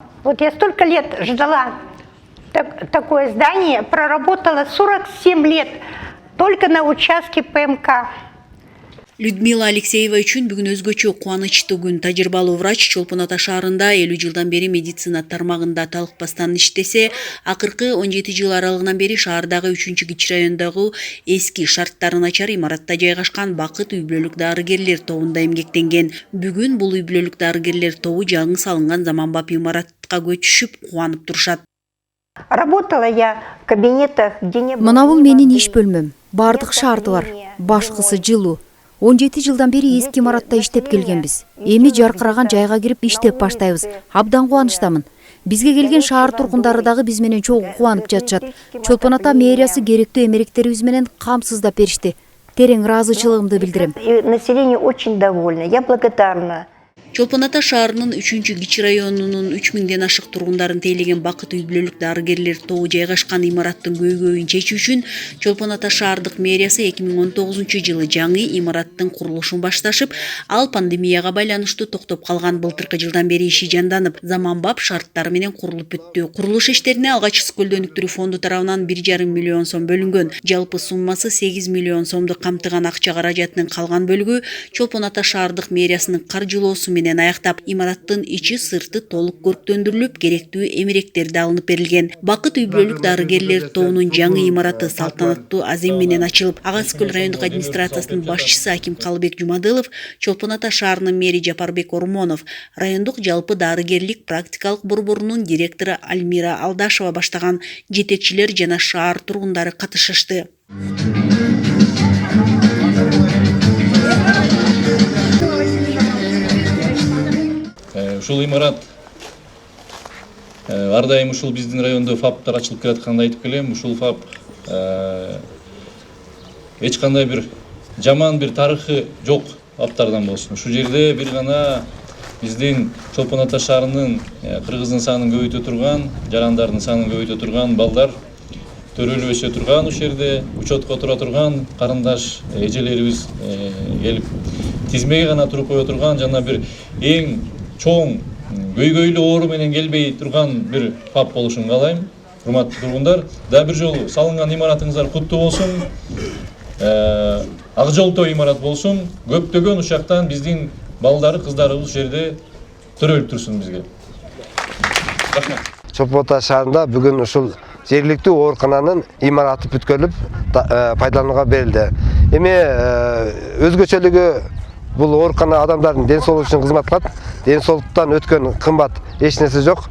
Вот я столько лет ждала такое здание, проработала 47 лет только на участке ПМК. Людмила Алексеева үчүн бүгүн өзгөчө кубанычтуу күн. Тажрыйбалуу врач Чолпон Ата шаарында 50 жылдан бери медицина тармагында талыкпастан иштесе, акыркы 17 жыл аралыгынан бери шаардагы 3-кичи райондогу эски шарттары начар имаратта жайгашкан Бакыт үй бүлөлүк дарыгерлер тобунда эмгектенген. Бүгүн бул үй бүлөлүк дарыгерлер тобу жаңы салынган заманбап имаратка көчүшүп кубанып турушат. Работала я в кабинетах, где не было... Мына бул менин иш бөлмөм. Бардык шарты бар. Башкысы жылуу. 17 жылдан бери эски имаратта иштеп келгенбиз. Эми жаркыраган жайга кирип иштеп баштайбыз. Абдан кубанычтамын. Бизге келген шаар тургундары дагы биз менен чогуу кубанып жатышат. Чолпон Ата мэриясы керектүү эмеректерибиз менен камсыздап беришти. Терең ыраазычылыгымды билдирем. Население очень довольно. Я благодарна. Чолпон Ата шаарынын 3-кичи районунун 3000ден ашык тургундарын тейлеген Бакыт үй бүлөлүк дарыгерлер тобу жайгашкан имараттын көйгөйүн чечүү үчүн Чолпон Ата шаардык мэриясы 2019-жылы жаңы имараттын курулушун башташып, ал пандемияга байланыштуу токтоп калган былтыркы жылдан бери иши жанданып, заманбап шарттары менен курулуп бүттү. Курулуш иштерине алгач Скөлдө өнүктүрүү фонду тарабынан 1,5 миллион сом бөлүнгөн. Жалпы суммасы 8 миллион сомду камтыган акча каражатынын калган бөлүгү Чолпон Ата шаардык мэриясынын каржылоосу менен аяктап, имараттын ичи сырты толук көрктөндүрүлүп, керектүү эмеректер алынып берилген. Бакыт үй бүлөлүк дарыгерлер тобунун жаңы имараты салтанаттуу азем менен ачылып, Ага Скөл райондук администрациясынын башчысы Аким Калыбек Жумадылов, Чолпон Ата шаарынын мэри Жапарбек Ормонов, райондук жалпы дарыгерлик практикалык борборунун директору Альмира Алдашева баштаган жетекчилер жана шаар тургундары катышышты. Ушул имарат ар дайым ушул биздин райондо ФАПтар ачылып келатканын айтып келем. Ушул ФАП эч кандай бир жаман бир тарыхы жок ФАПтардан болсун. Ушул жерде бир гана биздин Чолпон Ата шаарынын кыргыздын санын көбөйтө турган, жарандардын санын көбөйтө турган, балдар төрөлүп өсө турган, ушул жерде учетко тура турган карындаш эжелерибиз келип тизмеге гана туруп кое турган жана бир эң чоң көйгөйлүү оору менен келбей турган бир ФАП болушун каалайм. Урматтуу тургундар, да бир жолу салынган имаратыңыздар куттуу болсун. Ак жолтой имарат болсун. Көптөгөн ушактан биздин балдары, кыздарыбыз ушул жерде төрөлүп турсун бизге. Рахмат. Чолпон Ата шаарында бүгүн ушул жергиликтүү оорукананын имараты бүткөлүп пайдаланууга берилди. Эми өзгөчөлүгү бул оорукана адамдардын ден соолугу үчүн кызмат кылат. Ден соолуктан өткөн кымбат эч нерсе жок.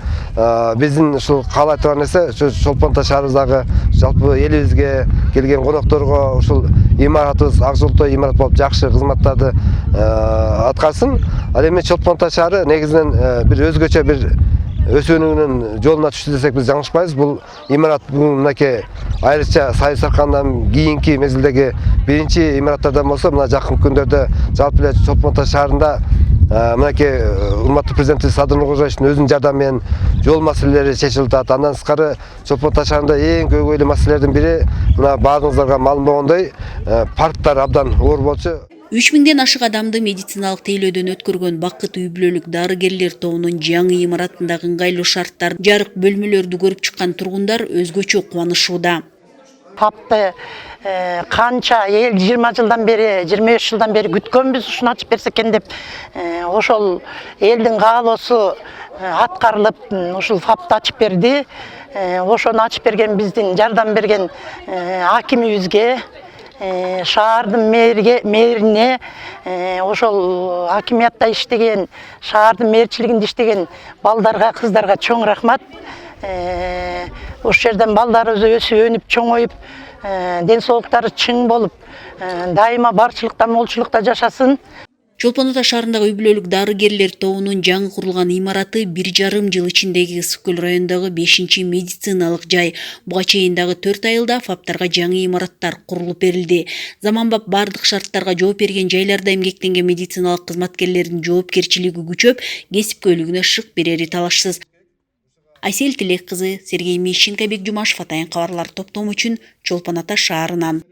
Биздин ушул каалай турган нерсе Чолпон Ата шаарыбыздагы жалпы элибизге келген конокторго ушул имаратыбыз ак жолтой имарат болуп жакшы кызматтарды аткарсын. Ал эми Чолпон Ата шаары негизинен бир өзгөчө бир өсүүнүн жолуна түштү десек биз жаңылышпайбыз. Бул имарат бүгүн мынакей айрыкча Сайыс Саркандан кийинки мезгилдеги биринчи имараттардан болсо, мына жакын күндөрдө жалпы эле Чолпон Ата шаарында мынакей урматтуу президентибиз Садыр Нуркожоевичтин өзүнүн жардамы менен жол маселелери чечилип атат. Андан тышкары Чолпон Ата шаарында эң көйгөйлүү маселелердин бири мына баарыңыздарга маалым болгондой парктар абдан оор болчу. 3000ден ашык адамды медициналык тейлөөдөн өткөргөн Бакыт үй бүлөлүк дарыгерлер тобунун жаңы имаратындагы ыңгайлуу шарттар, жарык бөлмөлөрдү көрүп чыккан тургундар өзгөчө кубанышууда. ФАПты канча 20 жылдан бери, 25 жылдан бери күткөнбүз, ушуну ачып берсе экен деп, ошол элдин каалоосу аткарылып, ушул ФАПты ачып берди. Ошону ачып берген биздин жардам берген акимибизге, шаардын мэрине, ошол акимиятта иштеген, шаардын мэрчилигинде иштеген балдарга, кыздарга чоң рахмат. Ошол жерден балдарыбыз өсүп, өнүп, чоңоюп, ден соолуктары чың болуп, дайыма барчылыкта, молчулукта жашасын. Чолпон Ата шаарындагы үй бүлөлүк дарыгерлер тобунун жаңы курулган имараты 1,5 жыл ичиндеги Скөл районундагы 5-чи медициналык жай. Буга чейин дагы 4 айылда ФАПтарга жаңы имараттар курулуп берилди. Заманбап бардык шарттарга жооп берген жайларда эмгектенген медициналык кызматкерлердин жоопкерчилиги күчөп, кесипкөйлүгүнө шык берери талашсыз. Айсел Тилек кызы, Сергей Мищенко, Бек Жумашев, Атайын кабарлар топтому үчүн Чолпон Ата шаарынан.